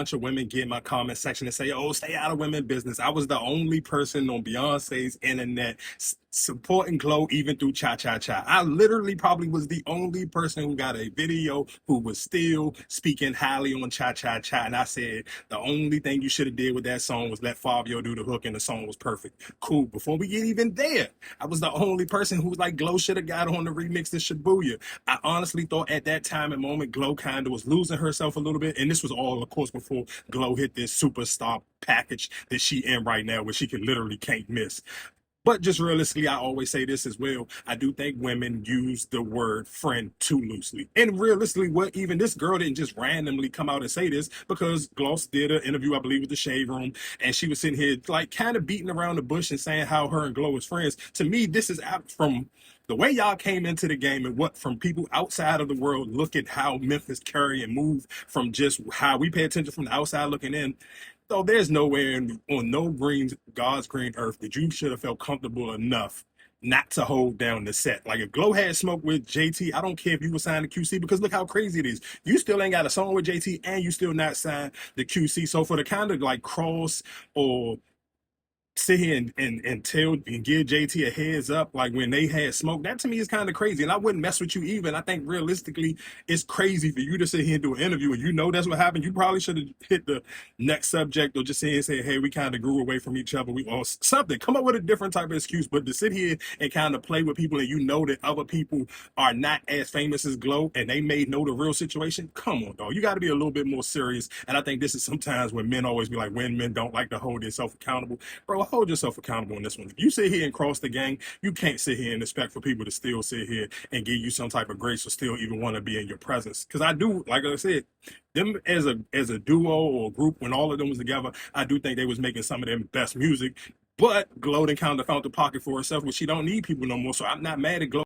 bunch of women get in my comment section and say, "Oh, stay out of women business." I was the only person on Beyonce's internet supporting Glow even through Cha Cha Cha. I literally probably was the only person who got a video who was still speaking highly on Cha Cha Cha. And I said, the only thing you should have did with that song was let Fabio do the hook and the song was perfect. Cool. Before we get even there, I was the only person who was like, Glow should have got on the remix to Shibuya. I honestly thought at that time and moment, Glow kind of was losing herself a little bit. And this was all, of course, before Glow hit this superstar package that she in right now, where she can literally can't miss. But just realistically, I always say this as well. I do think women use the word friend too loosely. And realistically, what even this girl didn't just randomly come out and say this, because Gloss did an interview, I believe, with the Shade Room, and she was sitting here like kind of beating around the bush and saying how her and Glow is friends. To me, this is out from the way y'all came into the game and what from people outside of the world look at how Memphis carry and move from just how we pay attention from the outside looking in. So there's nowhere on no green God's green earth that you should have felt comfortable enough not to hold down the set. Like if Glow had smoke with JT, I don't care if you were signed to QC, because look how crazy it is. You still ain't got a song with JT and you still not signed to QC. So for the kind of like cross or sit here and tell and give JT a heads up like when they had smoke, that to me is kind of crazy. And I wouldn't mess with you even. I think realistically it's crazy for you to sit here and do an interview and you know that's what happened. You probably should have hit the next subject or just sit here and say, hey, we kind of grew away from each other, we all something, come up with a different type of excuse. But to sit here and kind of play with people and you know that other people are not as famous as Glow and they may know the real situation, come on, dog, you got to be a little bit more serious. And I think this is sometimes when men always be like, when men don't like to hold themselves accountable. Bro, hold yourself accountable on this one. If you sit here and cross the gang, you can't sit here and expect for people to still sit here and give you some type of grace or still even want to be in your presence. Because I do, like I said, them as a duo or a group, when all of them was together, I do think they was making some of their best music. But Glow done kind of found the pocket for herself, which she don't need people no more. So I'm not mad at Glow.